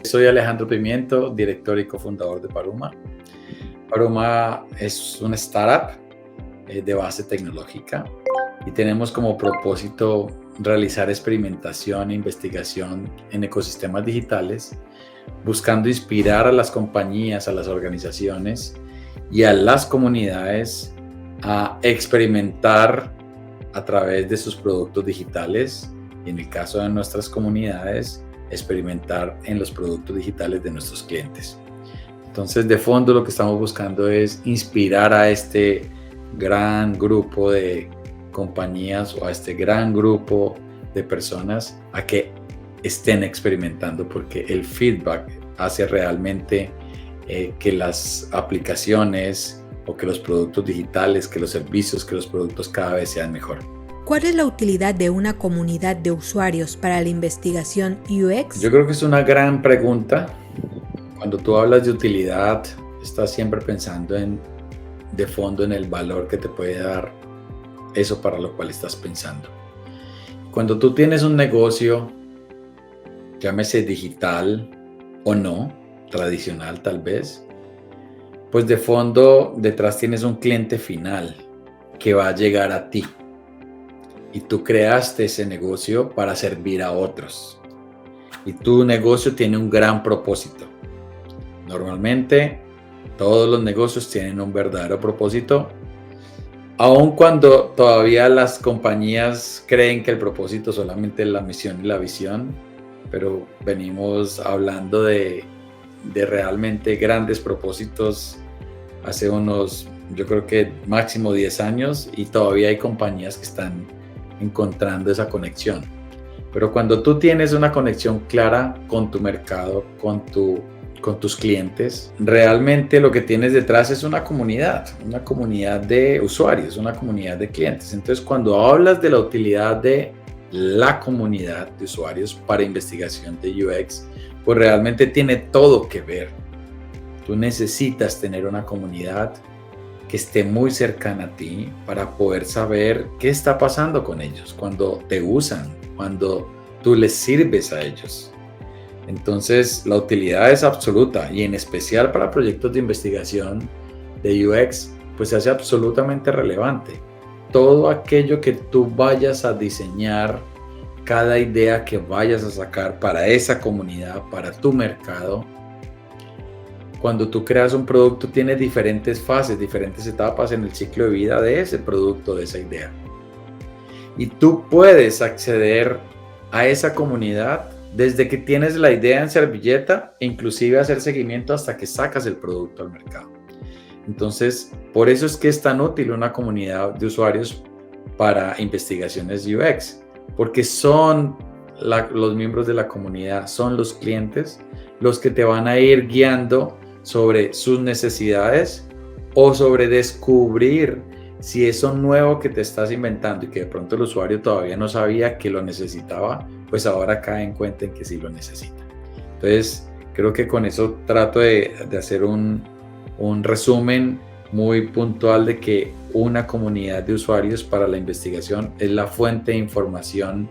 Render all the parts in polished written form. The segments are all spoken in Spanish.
Soy Alejandro Pimiento, director y cofundador de Paruma. Paruma es una startup de base tecnológica y tenemos como propósito realizar experimentación e investigación en ecosistemas digitales, buscando inspirar a las compañías, a las organizaciones y a las comunidades a experimentar a través de sus productos digitales y, en el caso de nuestras comunidades, experimentar en los productos digitales de nuestros clientes. Entonces, de fondo, lo que estamos buscando es inspirar a este gran grupo de compañías o a este gran grupo de personas a que estén experimentando, porque el feedback hace realmente que las aplicaciones o que los productos digitales, que los servicios, que los productos cada vez sean mejor. ¿Cuál es la utilidad de una comunidad de usuarios para la investigación UX? Yo creo que es una gran pregunta. Cuando tú hablas de utilidad, estás siempre pensando de fondo en el valor que te puede dar eso para lo cual estás pensando. Cuando tú tienes un negocio, llámese digital o no, tradicional tal vez, pues de fondo detrás tienes un cliente final que va a llegar a ti. Y tú creaste ese negocio para servir a otros. Y tu negocio tiene un gran propósito. Normalmente, todos los negocios tienen un verdadero propósito, aun cuando todavía las compañías creen que el propósito solamente es la misión y la visión, pero venimos hablando de realmente grandes propósitos hace unos, yo creo que máximo 10 años, y todavía hay compañías que están encontrando esa conexión. Pero cuando tú tienes una conexión clara con tu mercado, con tus clientes, realmente lo que tienes detrás es una comunidad de usuarios, una comunidad de clientes. Entonces, cuando hablas de la utilidad de la comunidad de usuarios para investigación de UX, pues realmente tiene todo que ver. Tú necesitas tener una comunidad que esté muy cercana a ti para poder saber qué está pasando con ellos, cuando te usan, cuando tú les sirves a ellos. Entonces, la utilidad es absoluta, y en especial para proyectos de investigación de UX, pues se hace absolutamente relevante. Todo aquello que tú vayas a diseñar, cada idea que vayas a sacar para esa comunidad, para tu mercado, cuando tú creas un producto, tiene diferentes fases, diferentes etapas en el ciclo de vida de ese producto, de esa idea. Y tú puedes acceder a esa comunidad desde que tienes la idea en servilleta e inclusive hacer seguimiento hasta que sacas el producto al mercado. Entonces, por eso es que es tan útil una comunidad de usuarios para investigaciones UX, porque son los miembros de la comunidad, son los clientes los que te van a ir guiando sobre sus necesidades o sobre descubrir si eso nuevo que te estás inventando y que de pronto el usuario todavía no sabía que lo necesitaba, pues ahora cae en cuenta en que sí lo necesita. Entonces, creo que con eso trato de hacer un resumen muy puntual de que una comunidad de usuarios para la investigación es la fuente de información,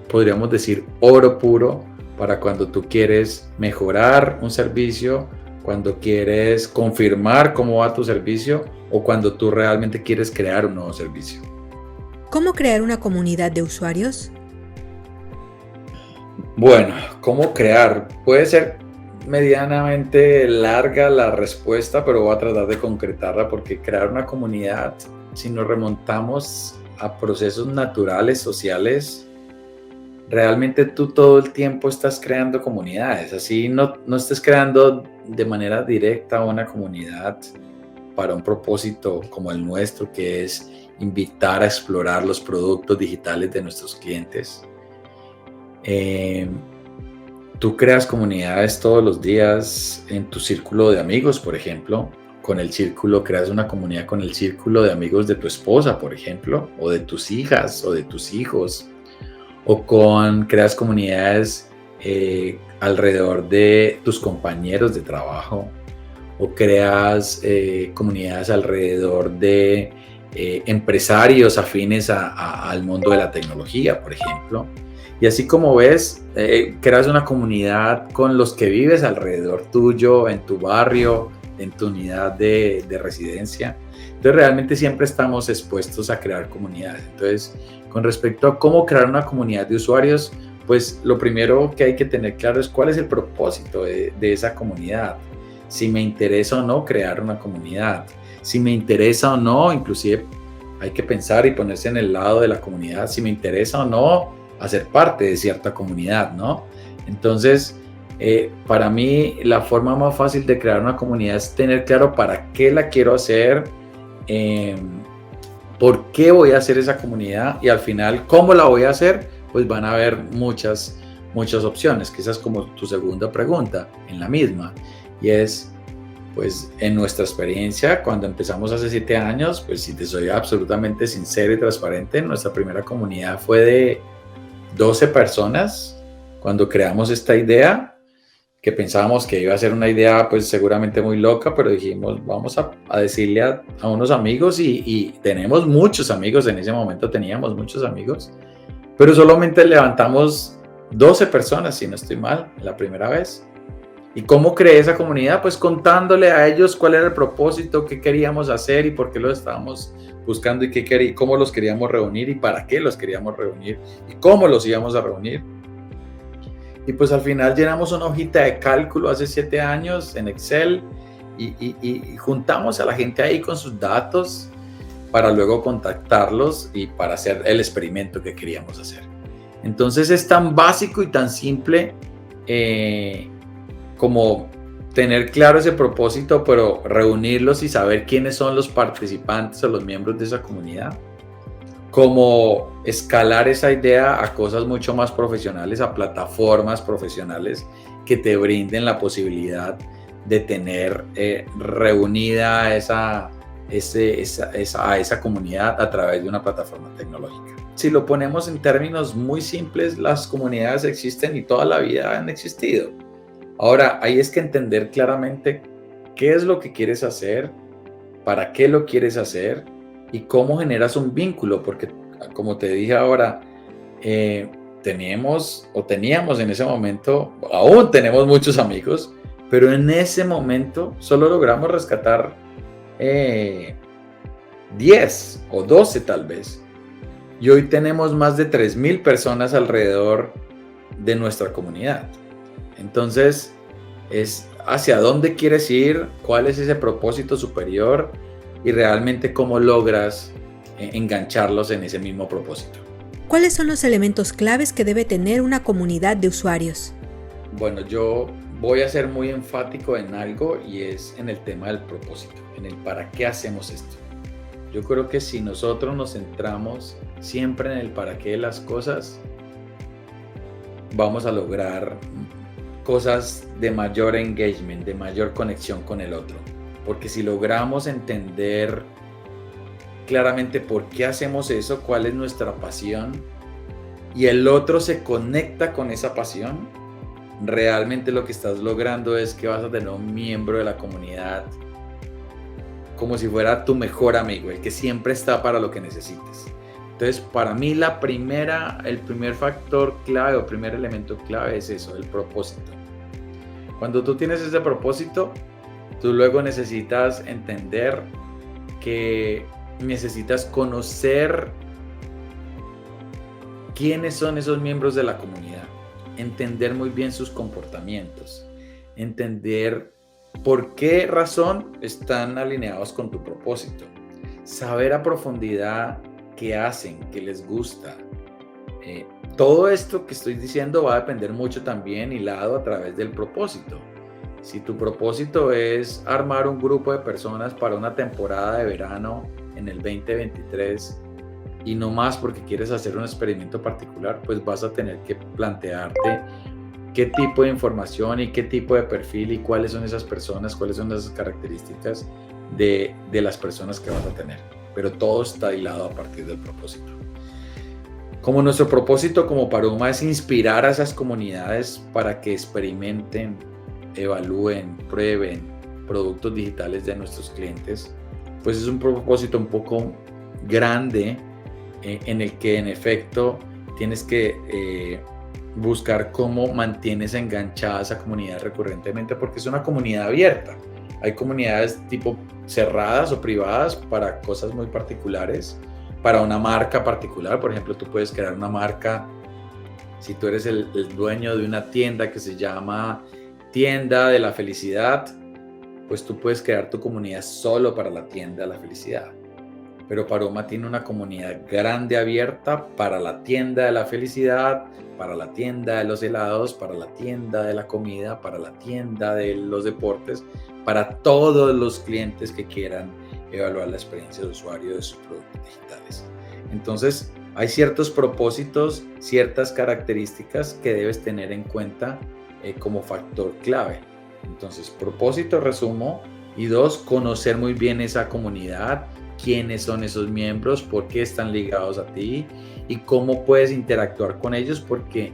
podríamos decir oro puro, para cuando tú quieres mejorar un servicio, cuando quieres confirmar cómo va tu servicio o cuando tú realmente quieres crear un nuevo servicio. ¿Cómo crear una comunidad de usuarios? Bueno, ¿cómo crear? Puede ser medianamente larga la respuesta, pero voy a tratar de concretarla, porque crear una comunidad, si nos remontamos a procesos naturales, sociales, realmente tú todo el tiempo estás creando comunidades. Así no estés creando de manera directa una comunidad para un propósito como el nuestro, que es invitar a explorar los productos digitales de nuestros clientes. Tú creas comunidades todos los días en tu círculo de amigos, por ejemplo. Creas una comunidad con el círculo de amigos de tu esposa, por ejemplo, o de tus hijas o de tus hijos. O creas comunidades alrededor de tus compañeros de trabajo, o creas comunidades alrededor de empresarios afines al mundo de la tecnología, por ejemplo. Y así como ves, creas una comunidad con los que vives alrededor tuyo, en tu barrio, en tu unidad de residencia. Entonces realmente siempre estamos expuestos a crear comunidades. Entonces, con respecto a cómo crear una comunidad de usuarios, pues lo primero que hay que tener claro es cuál es el propósito de esa comunidad. Si me interesa o no crear una comunidad. Si me interesa o no, inclusive hay que pensar y ponerse en el lado de la comunidad, si me interesa o no hacer parte de cierta comunidad, ¿no? Entonces, para mí la forma más fácil de crear una comunidad es tener claro para qué la quiero hacer, por qué voy a hacer esa comunidad y al final cómo la voy a hacer, pues van a haber muchas opciones. Quizás como tu segunda pregunta en la misma, y es, pues en nuestra experiencia, cuando empezamos hace 7 años, pues si te soy absolutamente sincero y transparente, nuestra primera comunidad fue de 12 personas cuando creamos esta idea, que pensábamos que iba a ser una idea pues seguramente muy loca, pero dijimos vamos a decirle a unos amigos y tenemos muchos amigos, en ese momento teníamos muchos amigos, pero solamente levantamos 12 personas, si no estoy mal, la primera vez. ¿Y cómo creé esa comunidad? Pues contándole a ellos cuál era el propósito, qué queríamos hacer y por qué lo estábamos buscando y cómo los queríamos reunir y para qué los queríamos reunir y cómo los íbamos a reunir. Y pues al final llenamos una hojita de cálculo hace 7 años en Excel y juntamos a la gente ahí con sus datos para luego contactarlos y para hacer el experimento que queríamos hacer. Entonces es tan básico y tan simple como tener claro ese propósito, pero reunirlos y saber quiénes son los participantes o los miembros de esa comunidad. Como escalar esa idea a cosas mucho más profesionales, a plataformas profesionales que te brinden la posibilidad de tener reunida a esa comunidad a través de una plataforma tecnológica. Si lo ponemos en términos muy simples, las comunidades existen y toda la vida han existido. Ahora, ahí es que entender claramente qué es lo que quieres hacer, para qué lo quieres hacer y cómo generas un vínculo, porque como te dije ahora, teníamos en ese momento, aún tenemos muchos amigos, pero en ese momento solo logramos rescatar 10 o 12 tal vez. Y hoy tenemos más de 3,000 personas alrededor de nuestra comunidad. Entonces, es hacia dónde quieres ir, cuál es ese propósito superior y realmente cómo logras engancharlos en ese mismo propósito. ¿Cuáles son los elementos claves que debe tener una comunidad de usuarios? Bueno, yo voy a ser muy enfático en algo y es en el tema del propósito, en el para qué hacemos esto. Yo creo que si nosotros nos centramos siempre en el para qué de las cosas, vamos a lograr cosas de mayor engagement, de mayor conexión con el otro. Porque si logramos entender claramente por qué hacemos eso, cuál es nuestra pasión, y el otro se conecta con esa pasión, realmente lo que estás logrando es que vas a tener un miembro de la comunidad como si fuera tu mejor amigo, el que siempre está para lo que necesites. Entonces, para mí el primer factor clave o primer elemento clave es eso, el propósito. Cuando tú tienes ese propósito, tú luego necesitas entender que necesitas conocer quiénes son esos miembros de la comunidad, entender muy bien sus comportamientos, entender por qué razón están alineados con tu propósito, saber a profundidad qué hacen, qué les gusta. Todo esto que estoy diciendo va a depender mucho también hilado a través del propósito. Si tu propósito es armar un grupo de personas para una temporada de verano en el 2023 y no más porque quieres hacer un experimento particular, pues vas a tener que plantearte qué tipo de información y qué tipo de perfil y cuáles son esas personas, cuáles son esas características de las personas que vas a tener. Pero todo está hilado a partir del propósito. Como nuestro propósito como Paruma es inspirar a esas comunidades para que experimenten, evalúen, prueben productos digitales de nuestros clientes, pues es un propósito un poco grande en el que en efecto tienes que buscar cómo mantienes enganchada esa comunidad recurrentemente, porque es una comunidad abierta. Hay comunidades tipo cerradas o privadas para cosas muy particulares, para una marca particular. Por ejemplo, tú puedes crear una marca, si tú eres el dueño de una tienda que se llama Tienda de la Felicidad, pues tú puedes crear tu comunidad solo para la Tienda de la Felicidad. Pero Paroma tiene una comunidad grande abierta para la Tienda de la Felicidad, para la tienda de los helados, para la tienda de la comida, para la tienda de los deportes, para todos los clientes que quieran evaluar la experiencia de usuario de sus productos digitales. Entonces, hay ciertos propósitos, ciertas características que debes tener en cuenta como factor clave. Entonces, propósito, resumo, y 2, conocer muy bien esa comunidad, quiénes son esos miembros, por qué están ligados a ti y cómo puedes interactuar con ellos, porque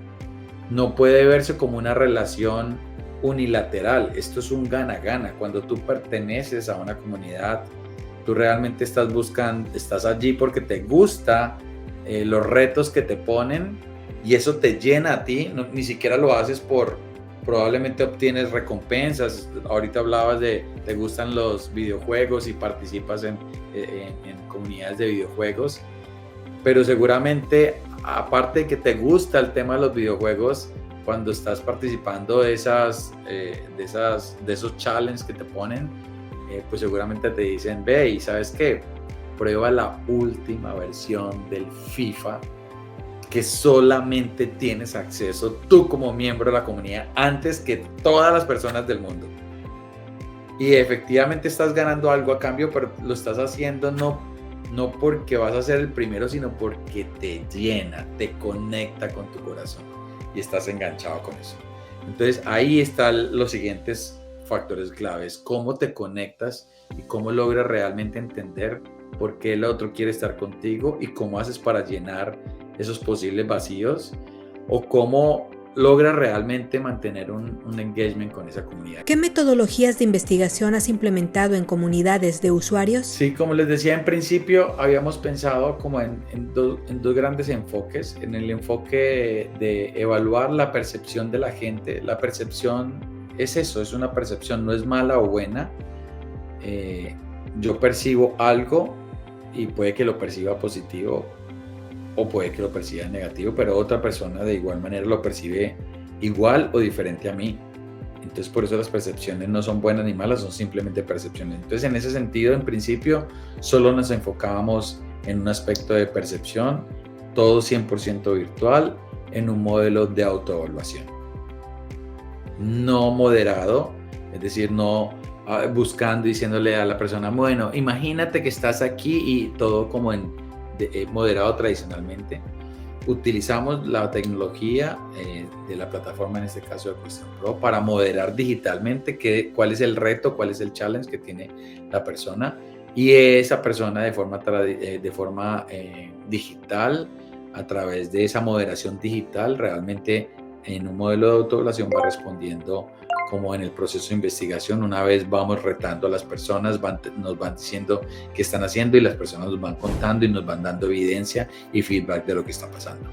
no puede verse como una relación unilateral. Esto es un gana-gana. Cuando tú perteneces a una comunidad, tú realmente estás allí porque te gusta los retos que te ponen y eso te llena a ti. No, ni siquiera lo haces probablemente obtienes recompensas. Ahorita hablabas de te gustan los videojuegos y participas en comunidades de videojuegos, pero seguramente aparte de que te gusta el tema de los videojuegos, cuando estás participando de esos challenges que te ponen, pues seguramente te dicen, ve y ¿sabes qué? Prueba la última versión del FIFA que solamente tienes acceso tú como miembro de la comunidad antes que todas las personas del mundo. Y efectivamente estás ganando algo a cambio, pero lo estás haciendo no porque vas a ser el primero, sino porque te llena, te conecta con tu corazón y estás enganchado con eso. Entonces ahí están los siguientes factores claves: cómo te conectas y cómo logras realmente entender por qué el otro quiere estar contigo y cómo haces para llenar esos posibles vacíos, o cómo logras realmente mantener un engagement con esa comunidad. ¿Qué metodologías de investigación has implementado en comunidades de usuarios? Sí, como les decía en principio, habíamos pensado como en dos grandes enfoques. En el enfoque de evaluar la percepción de la gente. La percepción es eso, es una percepción, no es mala o buena. Yo percibo algo y puede que lo perciba positivo o puede que lo perciba negativo, pero otra persona de igual manera lo percibe igual o diferente a mí. Entonces por eso las percepciones no son buenas ni malas, son simplemente percepciones. Entonces en ese sentido, en principio, solo nos enfocábamos en un aspecto de percepción, todo 100% virtual, en un modelo de autoevaluación. No moderado, es decir, no buscando y diciéndole a la persona, bueno, imagínate que estás aquí, y todo como moderado tradicionalmente. Utilizamos la tecnología de la plataforma, en este caso de Question Pro, para moderar digitalmente cuál es el reto, cuál es el challenge que tiene la persona, y esa persona de forma digital, a través de esa moderación digital, realmente en un modelo de autoevaluación va respondiendo como en el proceso de investigación. Una vez vamos retando a las personas, nos van diciendo qué están haciendo y las personas nos van contando y nos van dando evidencia y feedback de lo que está pasando.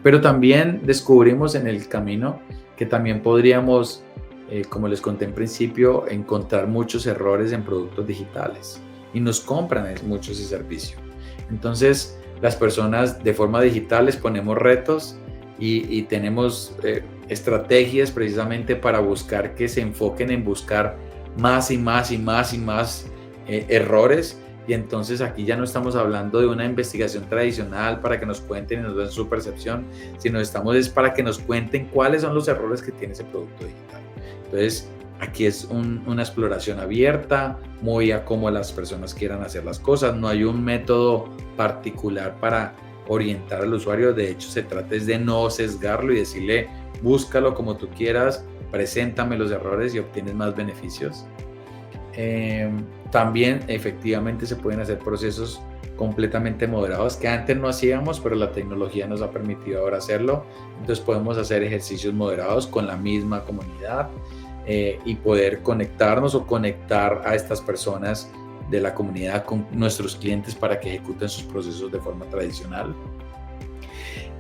Pero también descubrimos en el camino que también podríamos, como les conté en principio, encontrar muchos errores en productos digitales y nos compran mucho ese servicio. Entonces, las personas de forma digital les ponemos retos y tenemos estrategias precisamente para buscar que se enfoquen en buscar más y más y más y más errores. Y entonces aquí ya no estamos hablando de una investigación tradicional para que nos cuenten y nos den su percepción, sino es para que nos cuenten cuáles son los errores que tiene ese producto digital. Entonces aquí es una exploración abierta, muy a cómo las personas quieran hacer las cosas. No hay un método particular para orientar al usuario. De hecho, se trata de no sesgarlo y decirle, búscalo como tú quieras, preséntame los errores y obtienes más beneficios. También efectivamente se pueden hacer procesos completamente moderados que antes no hacíamos, pero la tecnología nos ha permitido ahora hacerlo. Entonces podemos hacer ejercicios moderados con la misma comunidad. y poder conectarnos o conectar a estas personas de la comunidad con nuestros clientes para que ejecuten sus procesos de forma tradicional.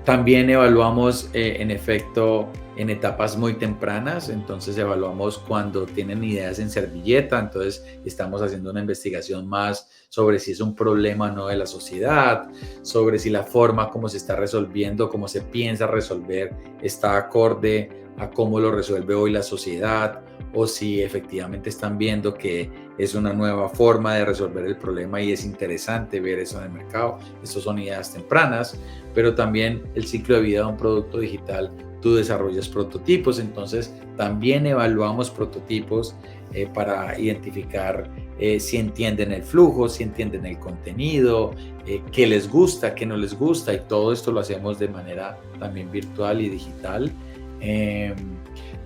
También evaluamos en efecto en etapas muy tempranas, entonces evaluamos cuando tienen ideas en servilleta, entonces estamos haciendo una investigación más sobre si es un problema o no de la sociedad, sobre si la forma como se está resolviendo, cómo se piensa resolver, está acorde a cómo lo resuelve hoy la sociedad, o si efectivamente están viendo que es una nueva forma de resolver el problema y es interesante ver eso en el mercado. Estas son ideas tempranas, pero también el ciclo de vida de un producto digital, tú desarrollas prototipos, entonces también evaluamos prototipos para identificar si entienden el flujo, si entienden el contenido, qué les gusta, qué no les gusta, y todo esto lo hacemos de manera también virtual y digital.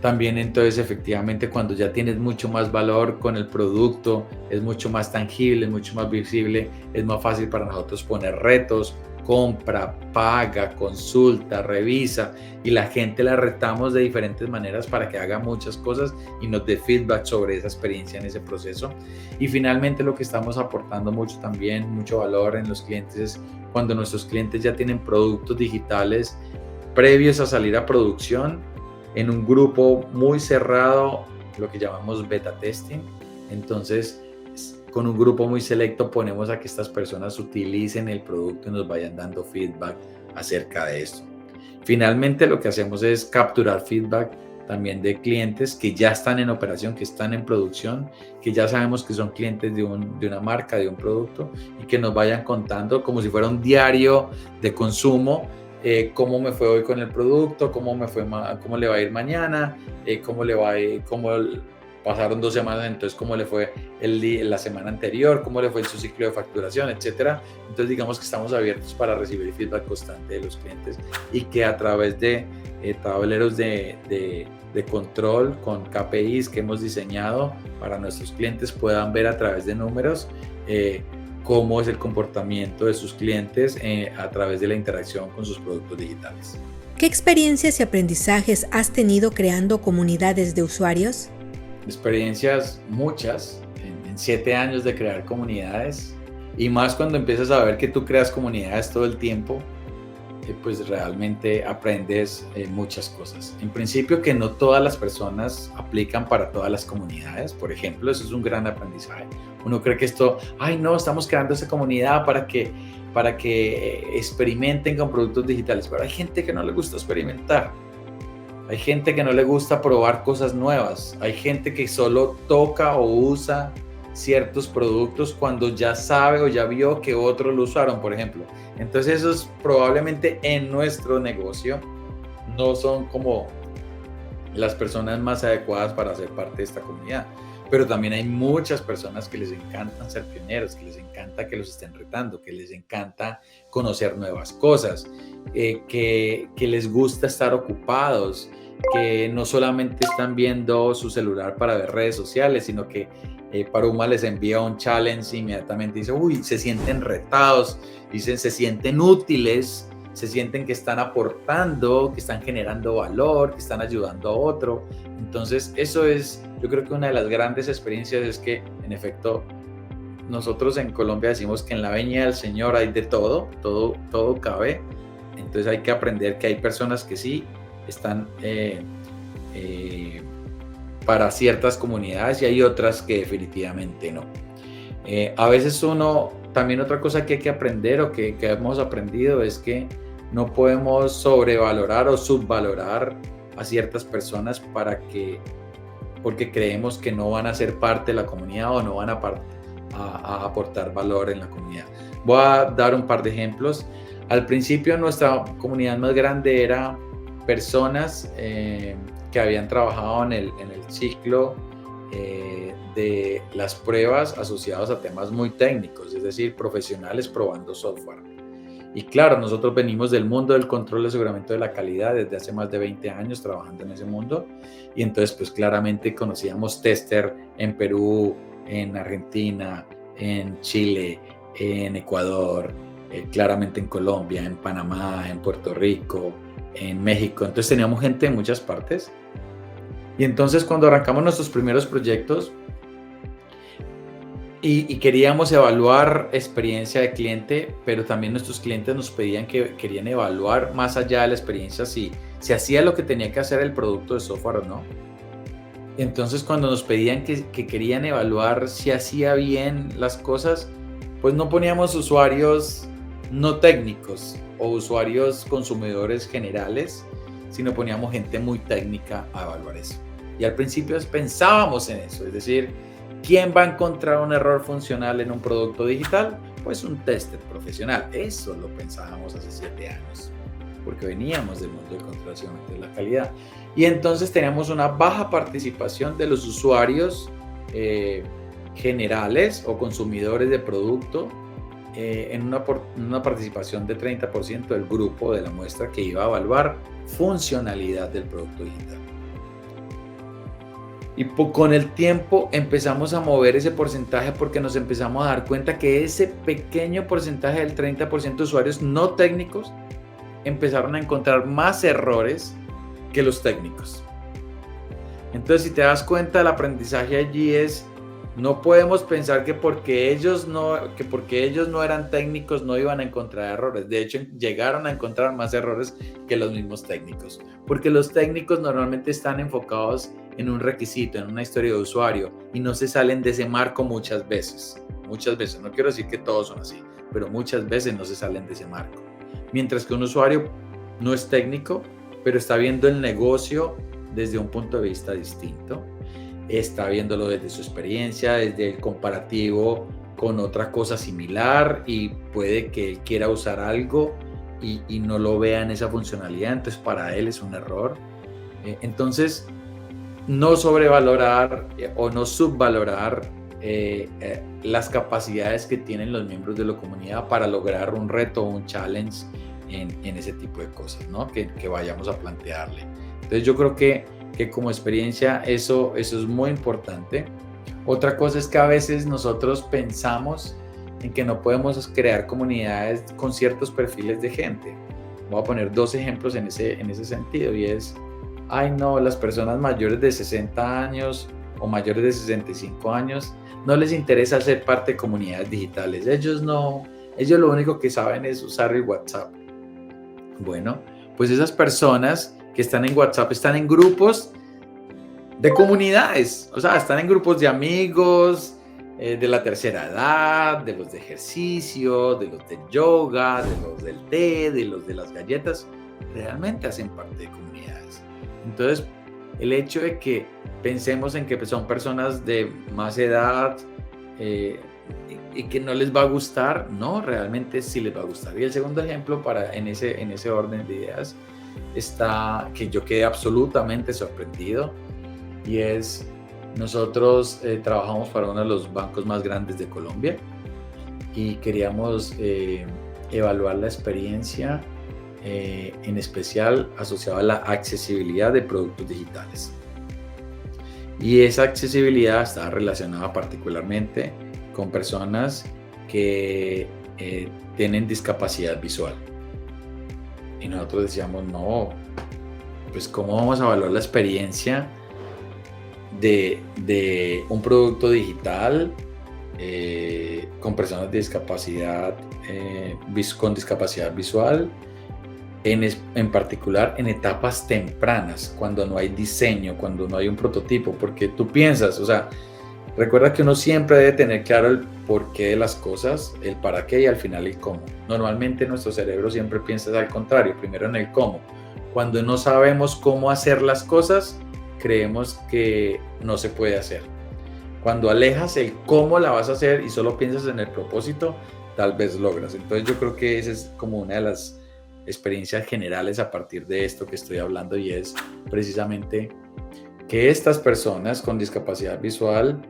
También entonces efectivamente cuando ya tienes mucho más valor con el producto, es mucho más tangible, es mucho más visible, es más fácil para nosotros poner retos, compra, paga, consulta, revisa, y la gente la retamos de diferentes maneras para que haga muchas cosas y nos dé feedback sobre esa experiencia en ese proceso. Y finalmente lo que estamos aportando mucho también, mucho valor en los clientes, es cuando nuestros clientes ya tienen productos digitales previos a salir a producción en un grupo muy cerrado, lo que llamamos beta testing. Entonces, con un grupo muy selecto ponemos a que estas personas utilicen el producto y nos vayan dando feedback acerca de esto. Finalmente, lo que hacemos es capturar feedback también de clientes que ya están en operación, que están en producción, que ya sabemos que son clientes de una marca, de un producto, y que nos vayan contando como si fuera un diario de consumo, cómo me fue hoy con el producto, cómo le va a ir mañana, cómo le va a ir, pasaron 2 semanas, entonces cómo le fue la semana anterior, cómo le fue en su ciclo de facturación, etcétera. Entonces digamos que estamos abiertos para recibir feedback constante de los clientes y que a través de tableros de control con KPIs que hemos diseñado para nuestros clientes puedan ver a través de números cómo es el comportamiento de sus clientes a través de la interacción con sus productos digitales. ¿Qué experiencias y aprendizajes has tenido creando comunidades de usuarios? Experiencias muchas, en 7 años de crear comunidades, y más cuando empiezas a ver que tú creas comunidades todo el tiempo, pues realmente aprendes muchas cosas. En principio, que no todas las personas aplican para todas las comunidades, por ejemplo, eso es un gran aprendizaje. Uno cree que estamos creando esa comunidad para que experimenten con productos digitales, pero hay gente que no le gusta experimentar. Hay gente que no le gusta probar cosas nuevas. Hay gente que solo toca o usa ciertos productos cuando ya sabe o ya vio que otros lo usaron, por ejemplo. Entonces esos probablemente en nuestro negocio no son como las personas más adecuadas para ser parte de esta comunidad. Pero también hay muchas personas que les encantan ser pioneros, que les encanta que los estén retando, que les encanta conocer nuevas cosas, que les gusta estar ocupados, que no solamente están viendo su celular para ver redes sociales, sino que Paruma les envía un challenge e inmediatamente dice, se sienten retados, dicen, se sienten útiles, se sienten que están aportando, que están generando valor, que están ayudando a otro. Entonces eso es, yo creo que una de las grandes experiencias es que en efecto nosotros en Colombia decimos que en la viña del Señor hay de todo cabe. Entonces hay que aprender que hay personas que sí están para ciertas comunidades y hay otras que definitivamente no. A veces también otra cosa que hay que aprender o que hemos aprendido es que no podemos sobrevalorar o subvalorar a ciertas personas porque creemos que no van a ser parte de la comunidad o no van a aportar valor en la comunidad. Voy a dar un par de ejemplos. Al principio nuestra comunidad más grande era personas que habían trabajado en el ciclo de las pruebas asociadas a temas muy técnicos, es decir, profesionales probando software. Y claro, nosotros venimos del mundo del control y aseguramiento de la calidad desde hace más de 20 años trabajando en ese mundo, y entonces pues claramente conocíamos tester en Perú, en Argentina, en Chile, en Ecuador, claramente en Colombia, en Panamá, en Puerto Rico, en México. Entonces teníamos gente de muchas partes Y entonces cuando arrancamos nuestros primeros proyectos y queríamos evaluar experiencia de cliente, pero también nuestros clientes nos pedían que querían evaluar más allá de la experiencia si hacía lo que tenía que hacer el producto de software o no. Entonces cuando nos pedían que querían evaluar si hacía bien las cosas, pues no poníamos usuarios no técnicos o usuarios consumidores generales, sino poníamos gente muy técnica a evaluar eso. Y al principio pensábamos en eso, es decir, ¿quién va a encontrar un error funcional en un producto digital? Pues un tester profesional. Eso lo pensábamos hace 7 años, porque veníamos del mundo de controlación de la calidad. Y entonces teníamos una baja participación de los usuarios generales o consumidores de producto en una participación de 30% del grupo de la muestra que iba a evaluar funcionalidad del producto digital. Y con el tiempo empezamos a mover ese porcentaje porque nos empezamos a dar cuenta que ese pequeño porcentaje del 30% de usuarios no técnicos empezaron a encontrar más errores que los técnicos. Entonces, si te das cuenta, el aprendizaje allí es: no podemos pensar que porque ellos no eran técnicos no iban a encontrar errores. De hecho, llegaron a encontrar más errores que los mismos técnicos, porque los técnicos normalmente están enfocados en un requisito, en una historia de usuario, y no se salen de ese marco muchas veces. Muchas veces, no quiero decir que todos son así, pero muchas veces no se salen de ese marco. Mientras que un usuario no es técnico, pero está viendo el negocio desde un punto de vista distinto. Está viéndolo desde su experiencia, desde el comparativo con otra cosa similar, y puede que él quiera usar algo y no lo vea en esa funcionalidad, entonces para él es un error. Entonces, no sobrevalorar o no subvalorar las capacidades que tienen los miembros de la comunidad para lograr un reto o un challenge en ese tipo de cosas, ¿no? que vayamos a plantearle. Entonces yo creo que como experiencia eso es muy importante. Otra cosa es que a veces nosotros pensamos en que no podemos crear comunidades con ciertos perfiles de gente. Voy a poner 2 ejemplos en ese sentido, y es: ay no, las personas mayores de 60 años o mayores de 65 años no les interesa ser parte de comunidades digitales. Ellos lo único que saben es usar el WhatsApp. Bueno, pues esas personas que están en WhatsApp están en grupos de comunidades, o sea, están en grupos de amigos, de la tercera edad, de los de ejercicio, de los de yoga, de los del té, de los de las galletas. Realmente hacen parte de comunidades. Entonces, el hecho de que pensemos en que son personas de más edad y que no les va a gustar, no, realmente sí les va a gustar. Y el segundo ejemplo en ese orden de ideas está, que yo quedé absolutamente sorprendido, y es: nosotros trabajamos para uno de los bancos más grandes de Colombia y queríamos evaluar la experiencia en especial asociada a la accesibilidad de productos digitales. Y esa accesibilidad está relacionada particularmente con personas que tienen discapacidad visual. Y nosotros decíamos: no, pues ¿cómo vamos a evaluar la experiencia de un producto digital con personas de discapacidad, con discapacidad visual, en particular en etapas tempranas, cuando no hay diseño, cuando no hay un prototipo? Porque tú piensas, o sea, recuerda que uno siempre debe tener claro el porqué de las cosas, el para qué y al final el cómo. Normalmente nuestro cerebro siempre piensa al contrario, primero en el cómo. Cuando no sabemos cómo hacer las cosas, creemos que no se puede hacer. Cuando alejas el cómo la vas a hacer y solo piensas en el propósito, tal vez logras. Entonces yo creo que esa es como una de las experiencias generales a partir de esto que estoy hablando, y es precisamente que estas personas con discapacidad visual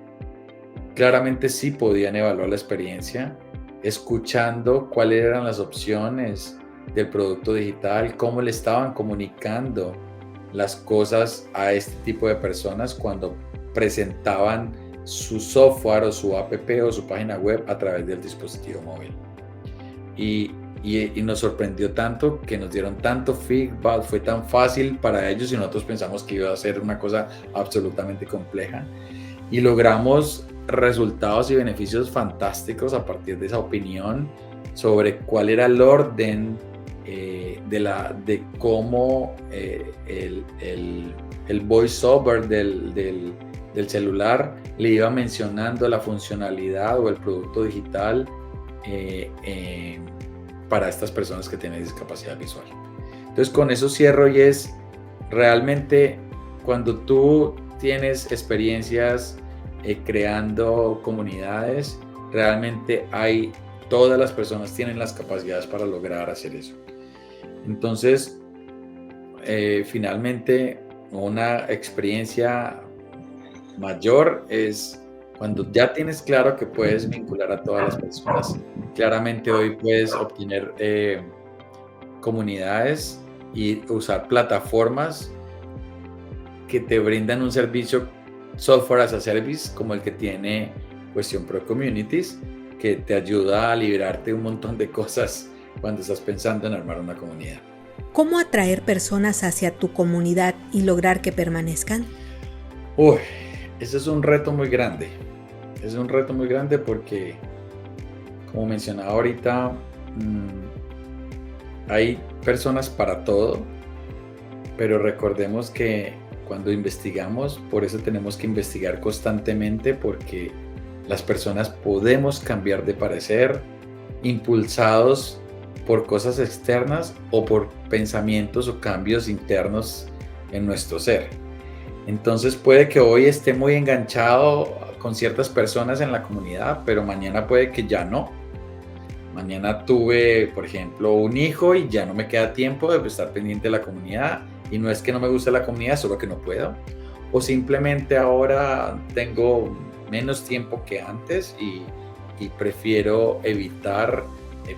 claramente sí podían evaluar la experiencia, escuchando cuáles eran las opciones del producto digital, cómo le estaban comunicando las cosas a este tipo de personas cuando presentaban su software o su app o su página web a través del dispositivo móvil. Y y nos sorprendió tanto que nos dieron tanto feedback, fue tan fácil para ellos y nosotros pensamos que iba a ser una cosa absolutamente compleja y logramos resultados y beneficios fantásticos a partir de esa opinión sobre cuál era el orden de cómo el voiceover del celular le iba mencionando la funcionalidad o el producto digital para estas personas que tienen discapacidad visual. Entonces con eso cierro y es realmente cuando tú tienes experiencias creando comunidades, realmente todas las personas tienen las capacidades para lograr hacer eso. Entonces, finalmente, una experiencia mayor es cuando ya tienes claro que puedes vincular a todas las personas. Claramente hoy puedes obtener comunidades y usar plataformas que te brindan un servicio software as a service como el que tiene Question Pro Communities, que te ayuda a liberarte un montón de cosas cuando estás pensando en armar una comunidad. ¿Cómo atraer personas hacia tu comunidad y lograr que permanezcan? Ese es un reto muy grande. Es un reto muy grande porque, como mencionaba ahorita, hay personas para todo, pero recordemos que cuando investigamos, por eso tenemos que investigar constantemente, porque las personas podemos cambiar de parecer impulsados por cosas externas o por pensamientos o cambios internos en nuestro ser. Entonces puede que hoy esté muy enganchado con ciertas personas en la comunidad, pero mañana puede que ya no. Mañana tuve, por ejemplo, un hijo y ya no me queda tiempo de estar pendiente de la comunidad. Y no es que no me guste la comunidad, solo que no puedo. O simplemente ahora tengo menos tiempo que antes y prefiero evitar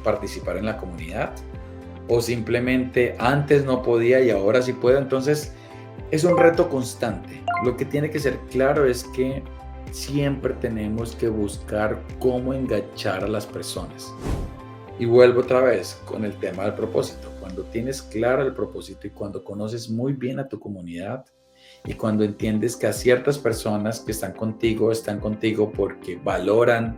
participar en la comunidad. O simplemente antes no podía y ahora sí puedo. Entonces es un reto constante. Lo que tiene que ser claro es que siempre tenemos que buscar cómo enganchar a las personas. Y vuelvo otra vez con el tema del propósito. Cuando tienes claro el propósito y cuando conoces muy bien a tu comunidad y cuando entiendes que a ciertas personas que están contigo porque valoran,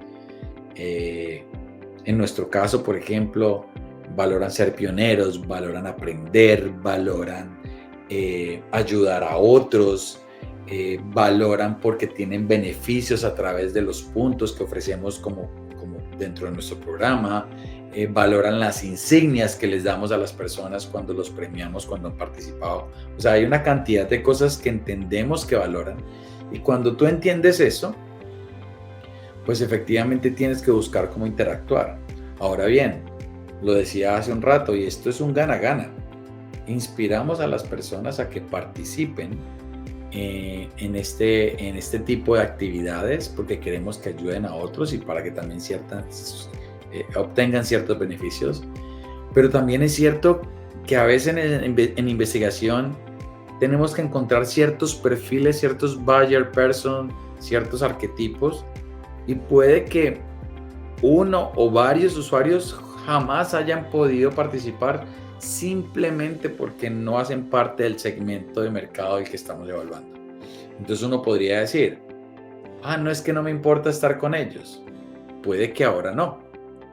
en nuestro caso, por ejemplo, valoran ser pioneros, valoran aprender, valoran ayudar a otros, valoran porque tienen beneficios a través de los puntos que ofrecemos como dentro de nuestro programa, valoran las insignias que les damos a las personas cuando los premiamos, cuando han participado. O sea, hay una cantidad de cosas que entendemos que valoran y cuando tú entiendes eso, pues efectivamente tienes que buscar cómo interactuar. Ahora bien, lo decía hace un rato y esto es un gana-gana. Inspiramos a las personas a que participen en este tipo de actividades porque queremos que ayuden a otros y para que también obtengan ciertos beneficios. Pero también es cierto que a veces en investigación tenemos que encontrar ciertos perfiles, ciertos buyer person, ciertos arquetipos y puede que uno o varios usuarios jamás hayan podido participar simplemente porque no hacen parte del segmento de mercado del que estamos evaluando. Entonces uno podría decir, no es que no me importa estar con ellos. Puede que ahora no,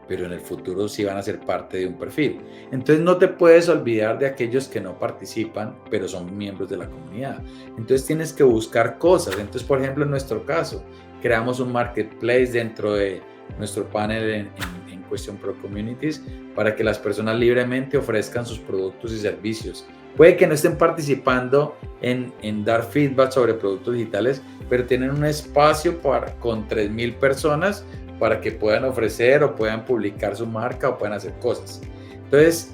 pero en el futuro sí van a ser parte de un perfil. Entonces no te puedes olvidar de aquellos que no participan, pero son miembros de la comunidad. Entonces tienes que buscar cosas. Entonces, por ejemplo, en nuestro caso, creamos un marketplace dentro de nuestro panel en Question Pro Communities para que las personas libremente ofrezcan sus productos y servicios. Puede que no estén participando en dar feedback sobre productos digitales, pero tienen un espacio con 3,000 personas para que puedan ofrecer o puedan publicar su marca o puedan hacer cosas. Entonces,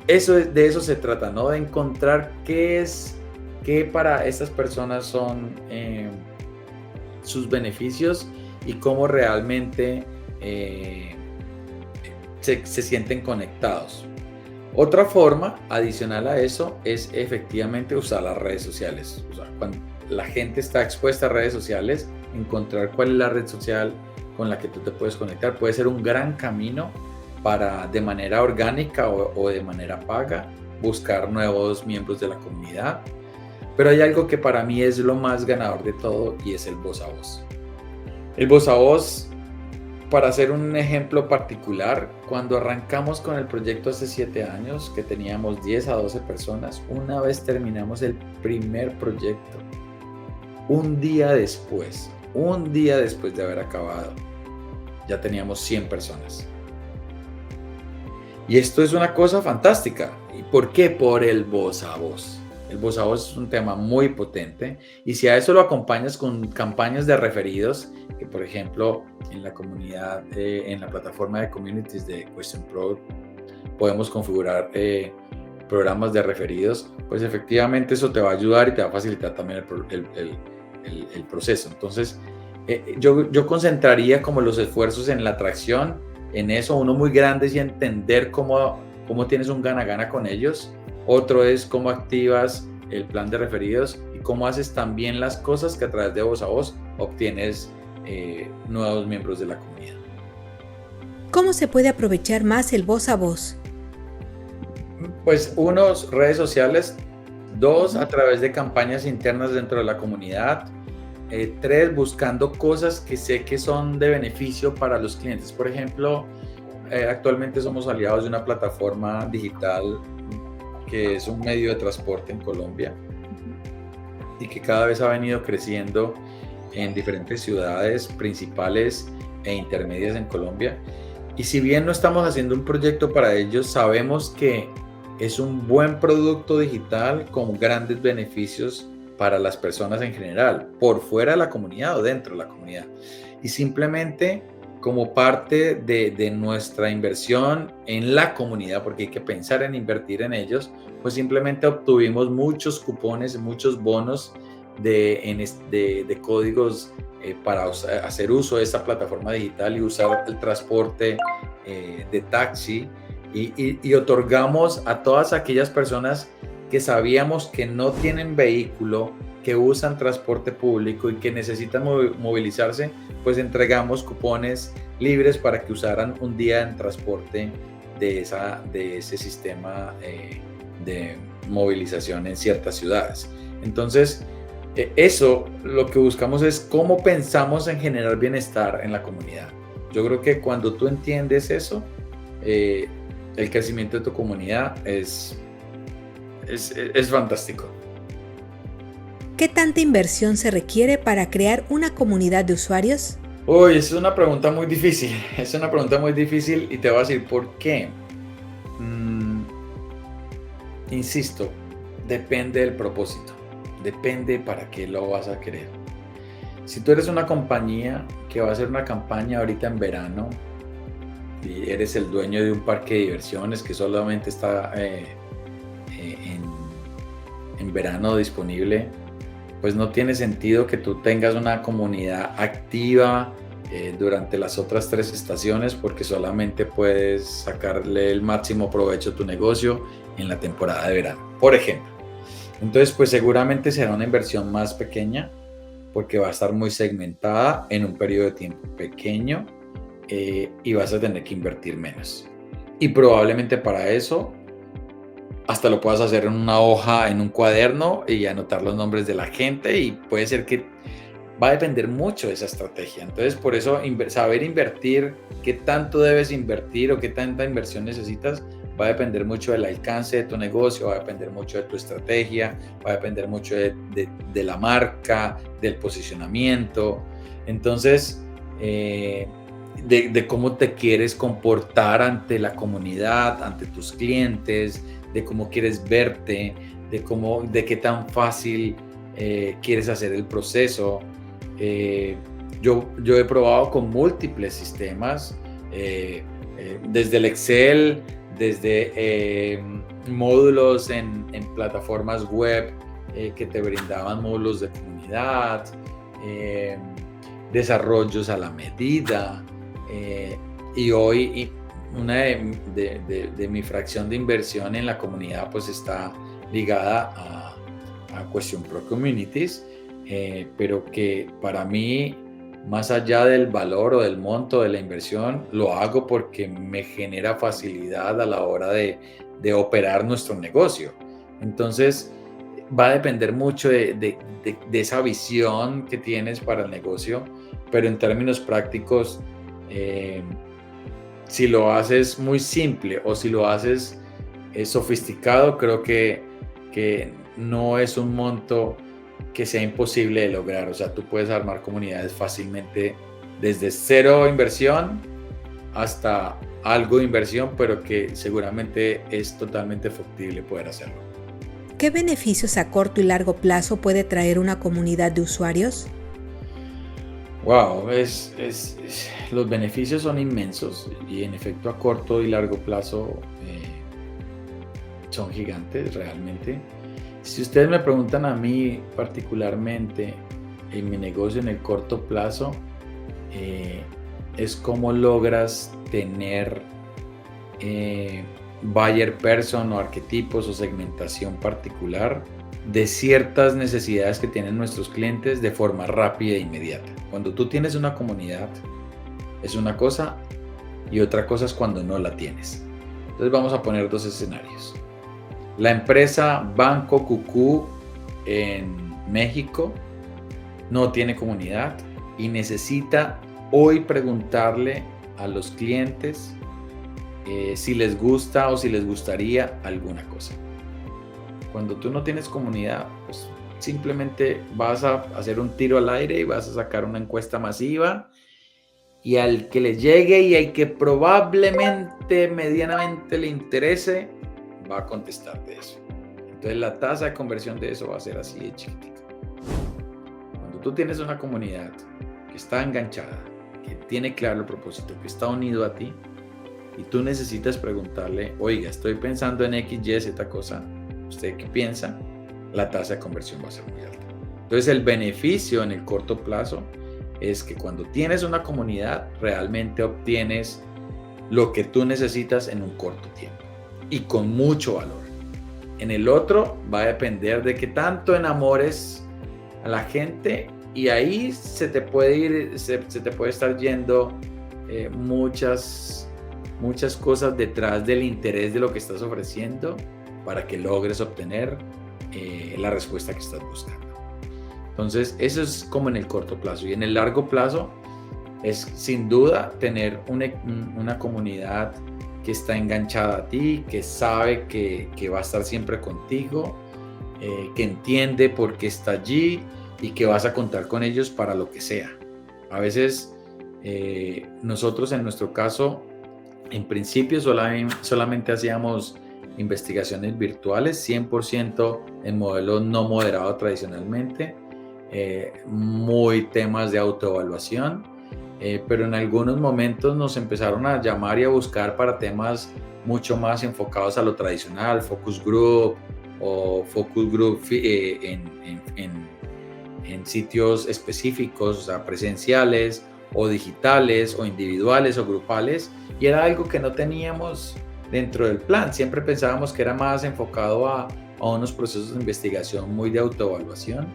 de eso se trata, ¿no? De encontrar qué para estas personas son sus beneficios y cómo realmente se sienten conectados. Otra forma adicional a eso es efectivamente usar las redes sociales. O sea, cuando la gente está expuesta a redes sociales, encontrar cuál es la red social con la que tú te puedes conectar puede ser un gran camino para de manera orgánica o de manera paga buscar nuevos miembros de la comunidad. Pero hay algo que para mí es lo más ganador de todo y es el voz a voz. El voz a voz, para hacer un ejemplo particular, cuando arrancamos con el proyecto hace 7 años, que teníamos 10 a 12 personas, una vez terminamos el primer proyecto, un día después de haber acabado, ya teníamos 100 personas. Y esto es una cosa fantástica. ¿Y por qué? Por el voz a voz. El voz a voz es un tema muy potente y si a eso lo acompañas con campañas de referidos, que por ejemplo en la comunidad, en la plataforma de communities de Question Pro podemos configurar programas de referidos, pues efectivamente eso te va a ayudar y te va a facilitar también el proceso. Entonces yo concentraría como los esfuerzos en la atracción, en eso, uno muy grande es entender cómo tienes un gana-gana con ellos. Otro es cómo activas el plan de referidos y cómo haces también las cosas que a través de voz a voz obtienes nuevos miembros de la comunidad. ¿Cómo se puede aprovechar más el voz a voz? Pues uno, redes sociales. 2, a través de campañas internas dentro de la comunidad. 3, buscando cosas que sé que son de beneficio para los clientes. Por ejemplo, actualmente somos aliados de una plataforma digital que es un medio de transporte en Colombia y que cada vez ha venido creciendo en diferentes ciudades principales e intermedias en Colombia. Y si bien no estamos haciendo un proyecto para ellos, sabemos que es un buen producto digital con grandes beneficios para las personas en general, por fuera de la comunidad o dentro de la comunidad. Y simplemente como parte de nuestra inversión en la comunidad, porque hay que pensar en invertir en ellos, pues simplemente obtuvimos muchos cupones, muchos bonos de códigos para hacer uso de esta plataforma digital y usar el transporte de taxi y otorgamos a todas aquellas personas que sabíamos que no tienen vehículo, que usan transporte público y que necesitan movilizarse, pues entregamos cupones libres para que usaran un día en transporte de ese sistema de movilización en ciertas ciudades. Entonces, eso lo que buscamos es cómo pensamos en generar bienestar en la comunidad. Yo creo que cuando tú entiendes eso, el crecimiento de tu comunidad es fantástico. ¿Qué tanta inversión se requiere para crear una comunidad de usuarios? Uy, es una pregunta muy difícil. Es una pregunta muy difícil y te voy a decir por qué. Insisto, depende del propósito. Depende para qué lo vas a querer. Si tú eres una compañía que va a hacer una campaña ahorita en verano y eres el dueño de un parque de diversiones que solamente está en verano disponible, pues no tiene sentido que tú tengas una comunidad activa durante las otras 3 estaciones porque solamente puedes sacarle el máximo provecho a tu negocio en la temporada de verano, por ejemplo. Entonces, pues seguramente será una inversión más pequeña porque va a estar muy segmentada en un periodo de tiempo pequeño y vas a tener que invertir menos. Y probablemente para eso hasta lo puedas hacer en una hoja, en un cuaderno y anotar los nombres de la gente y puede ser que va a depender mucho de esa estrategia. Entonces, por eso saber invertir, qué tanto debes invertir o qué tanta inversión necesitas, va a depender mucho del alcance de tu negocio, va a depender mucho de tu estrategia, va a depender mucho de la marca, del posicionamiento. Entonces, de cómo te quieres comportar ante la comunidad, ante tus clientes, de cómo quieres verte, de qué tan fácil quieres hacer el proceso. Yo he probado con múltiples sistemas, desde el Excel, desde módulos en plataformas web que te brindaban módulos de comunidad, desarrollos a la medida, y hoy una de mi fracción de inversión en la comunidad pues está ligada a Question Pro Communities, pero que para mí más allá del valor o del monto de la inversión, lo hago porque me genera facilidad a la hora de operar nuestro negocio. Entonces, va a depender mucho de esa visión que tienes para el negocio, pero en términos prácticos, si lo haces muy simple o si lo haces sofisticado, creo que no es un monto que sea imposible de lograr. O sea, tú puedes armar comunidades fácilmente desde cero inversión hasta algo de inversión, pero que seguramente es totalmente factible poder hacerlo. ¿Qué beneficios a corto y largo plazo puede traer una comunidad de usuarios? Wow, los beneficios son inmensos y en efecto a corto y largo plazo son gigantes realmente. Si ustedes me preguntan a mí particularmente en mi negocio en el corto plazo, es cómo logras tener buyer person o arquetipos o segmentación particular de ciertas necesidades que tienen nuestros clientes de forma rápida e inmediata. Cuando tú tienes una comunidad es una cosa y otra cosa es cuando no la tienes. Entonces vamos a poner dos escenarios. La empresa Banco Cucú en México no tiene comunidad y necesita hoy preguntarle a los clientes si les gusta o si les gustaría alguna cosa. Cuando tú no tienes comunidad, pues simplemente vas a hacer un tiro al aire y vas a sacar una encuesta masiva y al que le llegue y al que probablemente medianamente le interese, va a contestar de eso. Entonces la tasa de conversión de eso va a ser así de chiquitita. Cuando tú tienes una comunidad que está enganchada, que tiene claro el propósito, que está unido a ti, y tú necesitas preguntarle, oiga, estoy pensando en X, Y, Z cosa, ¿usted qué piensa? La tasa de conversión va a ser muy alta. Entonces el beneficio en el corto plazo es que cuando tienes una comunidad realmente obtienes lo que tú necesitas en un corto tiempo y con mucho valor. En el otro va a depender de qué tanto enamores a la gente y ahí se te puede estar yendo muchas cosas detrás del interés de lo que estás ofreciendo para que logres obtener la respuesta que estás buscando. Entonces, eso es como en el corto plazo. Y en el largo plazo es sin duda tener una comunidad que está enganchada a ti, que sabe que va a estar siempre contigo, que entiende por qué está allí y que vas a contar con ellos para lo que sea. A veces nosotros en nuestro caso, en principio solamente hacíamos investigaciones virtuales, 100% en modelo no moderado tradicionalmente, muy temas de autoevaluación, pero en algunos momentos nos empezaron a llamar y a buscar para temas mucho más enfocados a lo tradicional, focus group o focus group en sitios específicos, o sea, presenciales o digitales o individuales o grupales, y era algo que no teníamos dentro del plan. Siempre pensábamos que era más enfocado a unos procesos de investigación muy de autoevaluación,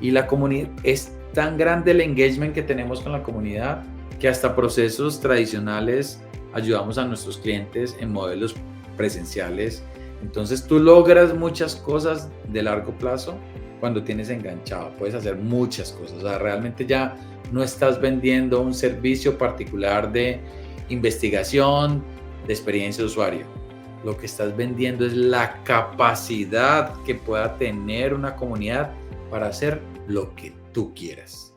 y la comunidad es tan grande el engagement que tenemos con la comunidad que hasta procesos tradicionales ayudamos a nuestros clientes en modelos presenciales. Entonces tú logras muchas cosas de largo plazo cuando tienes enganchado, puedes hacer muchas cosas, o sea, realmente ya no estás vendiendo un servicio particular de investigación, de experiencia de usuario. Lo que estás vendiendo es la capacidad que pueda tener una comunidad para hacer lo que tú quieras.